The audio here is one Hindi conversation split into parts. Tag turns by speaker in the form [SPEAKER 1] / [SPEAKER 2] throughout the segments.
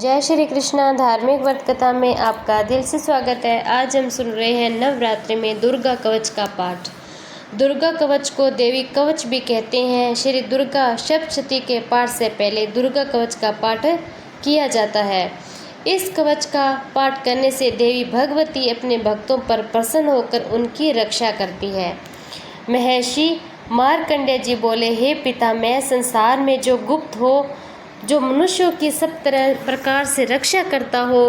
[SPEAKER 1] जय श्री कृष्णा। धार्मिक व्रत कथा में आपका दिल से स्वागत है। आज हम सुन रहे हैं नवरात्रि में दुर्गा कवच का पाठ। दुर्गा कवच को देवी कवच भी कहते हैं। श्री दुर्गा सप्तशती के पाठ से पहले दुर्गा कवच का पाठ किया जाता है। इस कवच का पाठ करने से देवी भगवती अपने भक्तों पर प्रसन्न होकर उनकी रक्षा करती है। महर्षि मार्कंडेय जी बोले, हे पिता, मैं संसार में जो गुप्त हो, जो मनुष्यों की सब तरह प्रकार से रक्षा करता हो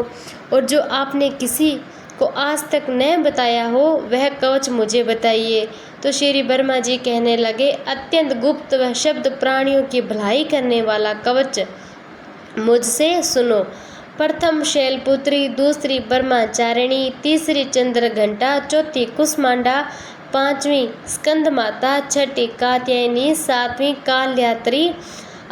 [SPEAKER 1] और जो आपने किसी को आज तक न बताया हो, वह कवच मुझे बताइए। तो श्री ब्रह्मा जी कहने लगे, अत्यंत गुप्त व शब्द प्राणियों की भलाई करने वाला कवच मुझसे सुनो। प्रथम शैलपुत्री, दूसरी ब्रह्मचारिणी, तीसरी चंद्र घंटा, चौथी कुष्मांडा, पांचवी स्कंद माता, छठी कात्यायनी, सातवीं कालयात्री,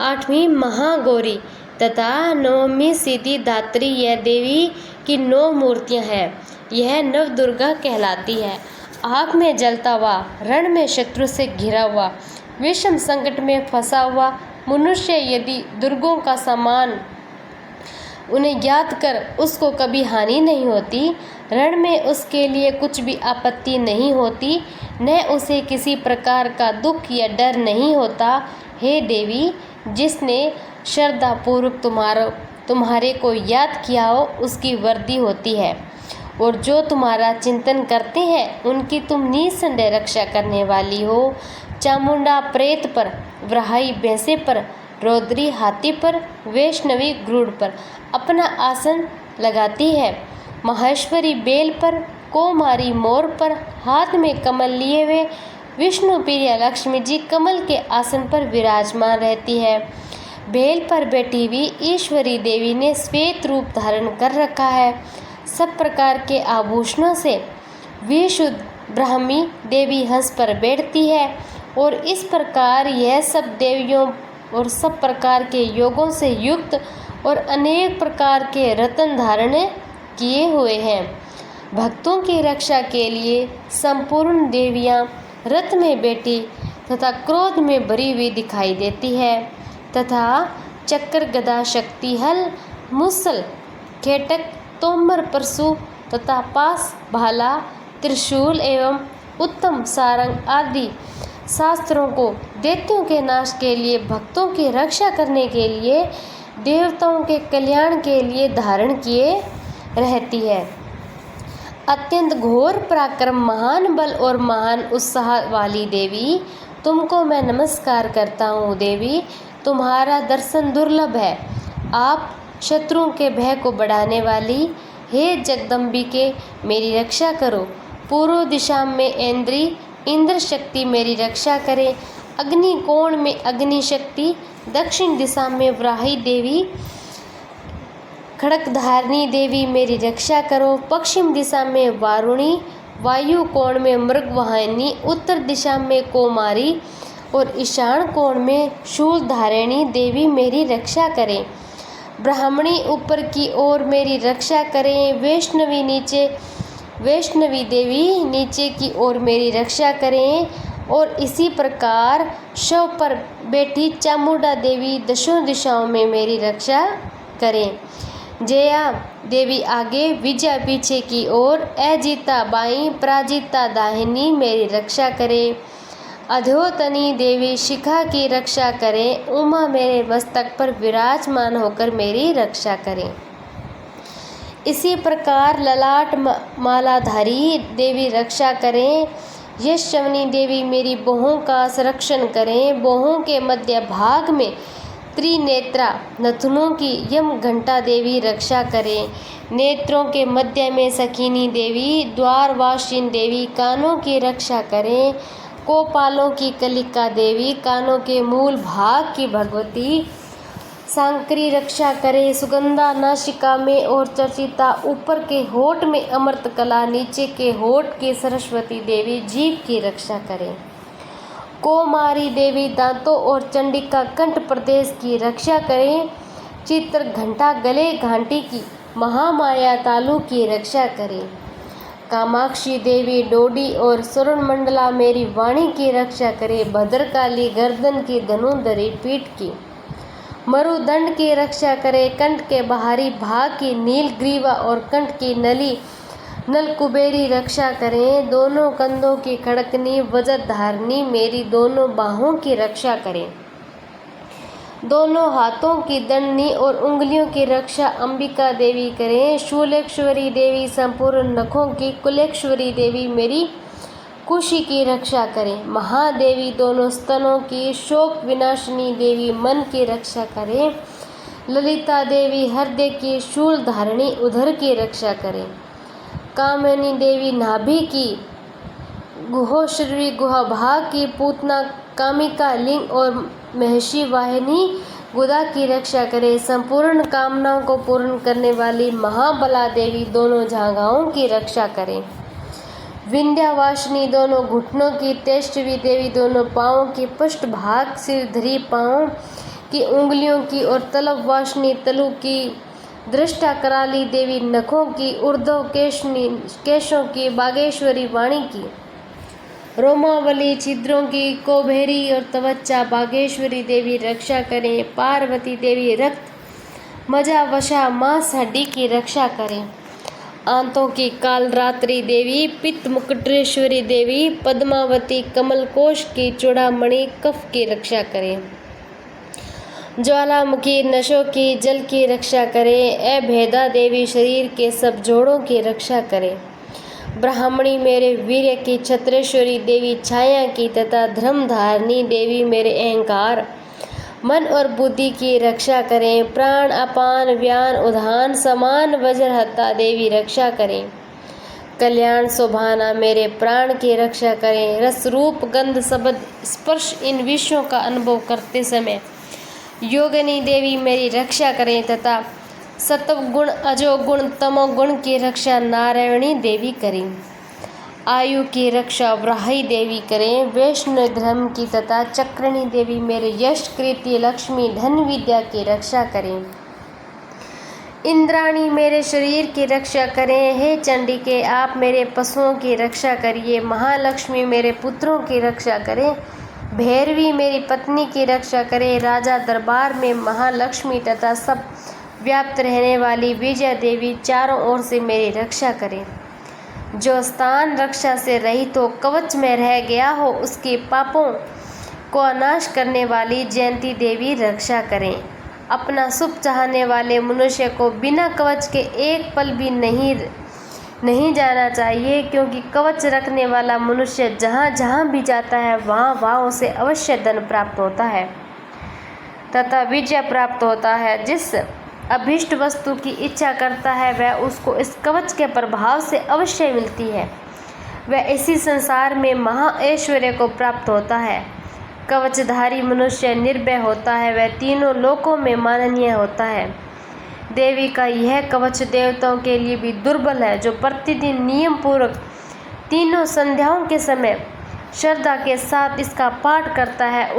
[SPEAKER 1] आठवीं महागौरी तथा नवमी सिद्धि दात्री। यह देवी की 9 मूर्तियां हैं। यह नव दुर्गा कहलाती है। आग में जलता हुआ, रण में शत्रु से घिरा हुआ, विषम संकट में फंसा हुआ मनुष्य यदि दुर्गों का सामान उन्हें याद कर उसको कभी हानि नहीं होती, रण में उसके लिए कुछ भी आपत्ति नहीं होती, न उसे किसी प्रकार का दुख या डर नहीं होता। हे देवी, जिसने श्रद्धा पूर्वक तुम्हारे को याद किया हो, उसकी वृद्धि होती है, और जो तुम्हारा चिंतन करते हैं उनकी तुम निसंदेह रक्षा करने वाली हो। चामुंडा प्रेत पर, वराही भैंसे पर, रौद्री हाथी पर, वैष्णवी गरुड़ पर अपना आसन लगाती है। महेश्वरी बेल पर, कौमारी मोर पर, हाथ में कमल लिए हुए विष्णु प्रिया लक्ष्मी जी कमल के आसन पर विराजमान रहती है। बेल पर बैठी हुई ईश्वरी देवी ने श्वेत रूप धारण कर रखा है। सब प्रकार के आभूषणों से विशुद्ध ब्राह्मी देवी हंस पर बैठती है, और इस प्रकार यह सब देवियों और सब प्रकार के योगों से युक्त और अनेक प्रकार के रत्न धारण किए हुए हैं। भक्तों की रक्षा के लिए संपूर्ण देवियां रथ में बैठी तथा क्रोध में भरी हुई दिखाई देती है, तथा चक्र, गदा, शक्ति, हल, मुसल, खेटक, तोमर, परशु तथा पास, भाला, त्रिशूल एवं उत्तम सारंग आदि शास्त्रों को दैत्यों के नाश के लिए, भक्तों की रक्षा करने के लिए, देवताओं के कल्याण के लिए धारण किए रहती है। अत्यंत घोर पराक्रम, महान बल और महान उत्साह वाली देवी, तुमको मैं नमस्कार करता हूँ। देवी, तुम्हारा दर्शन दुर्लभ है। आप शत्रुओं के भय को बढ़ाने वाली, हे जगदम्बिके, मेरी रक्षा करो। पूर्व दिशा में इंद्र शक्ति मेरी रक्षा करे। अग्नि कोण में अग्नि शक्ति, दक्षिण दिशा में वराही देवी, खड़कधारिणी देवी मेरी रक्षा करो। पश्चिम दिशा में वारुणी, वायु कोण में मृगवाहिनी, उत्तर दिशा में कौमारी और ईशान कोण में शूलधारिणी देवी मेरी रक्षा करें। ब्राह्मणी ऊपर की ओर मेरी रक्षा करें। वैष्णवी देवी नीचे की ओर मेरी रक्षा करें, और इसी प्रकार शव पर बैठी चामुंडा देवी दशों दिशाओं में मेरी रक्षा करें। जया देवी आगे, विजया पीछे की ओर, अजीता बाईं, पराजिता दाहिनी मेरी रक्षा करें। अधोतनी देवी शिखा की रक्षा करें। उमा मेरे मस्तक पर विराजमान होकर मेरी रक्षा करें। इसी प्रकार ललाट मालाधारी देवी रक्षा करें। यशवनी देवी मेरी बाहों का संरक्षण करें। बाहों के मध्य भाग में त्रिनेत्रा नथुनों की यम घंटा देवी रक्षा करें। नेत्रों के मध्य में सखिनी देवी, द्वारवासिनी देवी कानों की रक्षा करें। कोपालों की कलिका देवी, कानों के मूल भाग की भगवती सांकरी रक्षा करें। सुगंधा नासिका में और चर्चिता, ऊपर के होठ में अमृत कला, नीचे के होठ की सरस्वती देवी जीभ की रक्षा करें। कौमारी देवी दांतों और चंडिका कंठ प्रदेश की रक्षा करें। चित्र घंटा गले घाटी की महामाया तालु की रक्षा करें। कामाक्षी देवी डोडी और स्वर्ण मंडला मेरी वाणी की रक्षा करें। भद्रकाली गर्दन की धनुधरी पीठ की। मरुदंड की रक्षा करे, कंठ के बाहरी भाग की नीलग्रीवा और कंठ की नलकुबेरी रक्षा करें। दोनों कंधों की खड़कनी वज्रधारिणी मेरी दोनों बाहों की रक्षा करें। दोनों हाथों की दंडनी और उंगलियों की रक्षा अंबिका देवी करें। शूलेश्वरी देवी संपूर्ण नखों की, कुलेश्वरी देवी मेरी कुशी की रक्षा करें। महादेवी दोनों स्तनों की, शोक विनाशिनी देवी मन की रक्षा करें। ललिता देवी हृदय की, शूल धारिणी उदर की रक्षा करें। कामिनी देवी नाभि की, गुहोश्री गुहाभाग की, पूतना कामिका लिंग और महर्षि वाहिनी गुदा की रक्षा करे। संपूर्ण कामनाओं को पूर्ण करने वाली महाबला देवी दोनों जांघाओं की रक्षा करें। विंध्यावासिनी दोनों घुटनों की, तेजस्वी देवी दोनों पाँवों की, पृष्ठ भाग सिरधरी पाँवों की, उंगलियों की और तलवासिनी तलु की, दृष्टा कराली देवी नखों की, ऊर्ध्व केशों की, बागेश्वरी वाणी की, रोमावली छिद्रों की, कोभेरी और त्वचा बागेश्वरी देवी रक्षा करें। पार्वती देवी रक्त मजा वशा मांस हड्डी की रक्षा करें। आंतों की कालरात्रि देवी, पित्त मुकुटेश्वरी देवी, पद्मावती कमलकोश की, चूड़ामणि कफ की रक्षा करें। ज्वालामुखी नशों की, जल की रक्षा करें। अभेदा देवी शरीर के सब जोड़ों की रक्षा करें। ब्राह्मणी मेरे वीर्य की, छत्रेश्वरी देवी छाया की तथा धर्मधारिणी देवी मेरे अहंकार मन और बुद्धि की रक्षा करें। प्राण अपान व्यान उधान समान वज्रहत्ता देवी रक्षा करें। कल्याण शोभाना मेरे प्राण की रक्षा करें। रस रूप गंध शब्द स्पर्श इन विषयों का अनुभव करते समय योगिनी देवी मेरी रक्षा करें तथा सत्वगुण अजोगुण तमोगुण की रक्षा नारायणी देवी करें। आयु की रक्षा वराही देवी करें। वैष्णव धर्म की तथा चक्रणी देवी मेरे यश कीर्ति लक्ष्मी धन विद्या की रक्षा करें। इंद्राणी मेरे शरीर की रक्षा करें। हे चंडिके आप मेरे पशुओं की रक्षा करिए। महालक्ष्मी मेरे पुत्रों की रक्षा करें। भैरवी मेरी पत्नी की रक्षा करें। राजा दरबार में महालक्ष्मी तथा सब व्याप्त रहने वाली विजया देवी चारों ओर से मेरी रक्षा करें। जो स्थान रक्षा से रहित हो, कवच में रह गया हो, उसके पापों को नाश करने वाली जयंती देवी रक्षा करें। अपना शुभ चाहने वाले मनुष्य को बिना कवच के एक पल भी नहीं जाना चाहिए, क्योंकि कवच रखने वाला मनुष्य जहाँ जहाँ भी जाता है वहाँ उसे अवश्य धन प्राप्त होता है तथा विजय प्राप्त होता है। जिस अभीष्ट वस्तु की इच्छा करता है वह उसको इस कवच के प्रभाव से अवश्य मिलती है। वह इसी संसार में महा ऐश्वर्य को प्राप्त होता है। कवचधारी मनुष्य निर्भय होता है, वह तीनों लोकों में माननीय होता है। देवी का यह कवच देवताओं के लिए भी दुर्बल है। जो प्रतिदिन नियम पूर्वक तीनों संध्याओं के समय श्रद्धा के साथ इसका पाठ करता है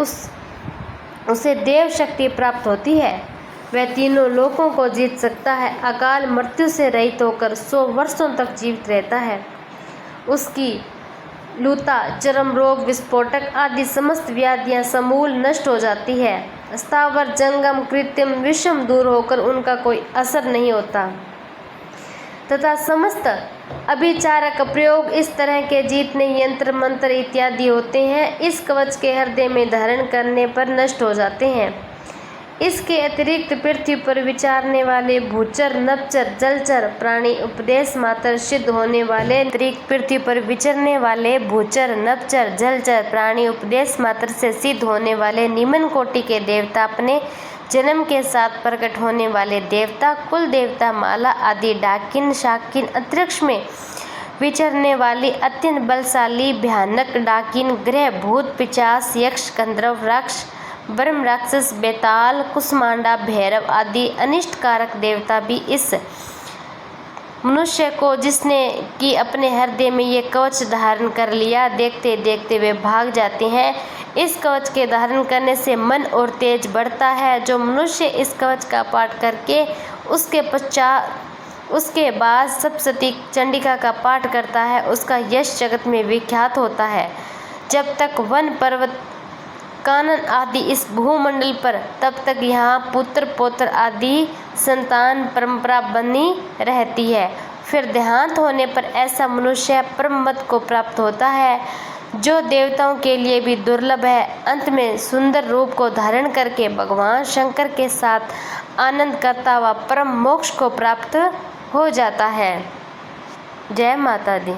[SPEAKER 1] उसे देव शक्ति प्राप्त होती है। वह तीनों लोकों को जीत सकता है। अकाल मृत्यु से रहित होकर 100 वर्षों तक जीवित रहता है। उसकी लूता, चर्म रोग, विस्फोटक आदि समस्त व्याधियां समूल नष्ट हो जाती है। स्थावर जंगम कृत्रिम विषम दूर होकर उनका कोई असर नहीं होता तथा समस्त अभिचारक प्रयोग इस तरह के जीतने यंत्र मंत्र इत्यादि होते हैं, इस कवच के हृदय में धारण करने पर नष्ट हो जाते हैं। इसके अतिरिक्त पृथ्वी पर विचारने वाले भूचर, नभचर, जलचर प्राणी उपदेश मात्र सिद्ध होने वाले अतिरिक्त पृथ्वी पर विचरने वाले भूचर, नभचर, जलचर प्राणी उपदेश मात्र से सिद्ध होने वाले निम्न कोटि के देवता, अपने जन्म के साथ प्रकट होने वाले देवता, कुल देवता, माला आदि डाकिन, शाकिन, अंतरिक्ष में विचरने वाली अत्यंत बलशाली भयानक डाकिन, ग्रह, भूत, पिशाच, यक्ष, गंधर्व, राक्ष, ब्रह्म, राक्षस, बेताल, कुष्मांडा, भैरव आदि अनिष्टकारक देवता भी इस मनुष्य को, जिसने कि अपने हृदय में ये कवच धारण कर लिया, देखते देखते वे भाग जाते हैं। इस कवच के धारण करने से मन और तेज बढ़ता है। जो मनुष्य इस कवच का पाठ करके उसके बाद सप्तशती चंडिका का पाठ करता है, उसका यश जगत में विख्यात होता है। जब तक वन पर्वत कानन आदि इस भूमंडल पर, तब तक यहाँ पुत्र पौत्र आदि संतान परंपरा बनी रहती है। फिर देहांत होने पर ऐसा मनुष्य परम पद को प्राप्त होता है जो देवताओं के लिए भी दुर्लभ है। अंत में सुंदर रूप को धारण करके भगवान शंकर के साथ आनंद करता हुआ परम मोक्ष को प्राप्त हो जाता है। जय माता दी।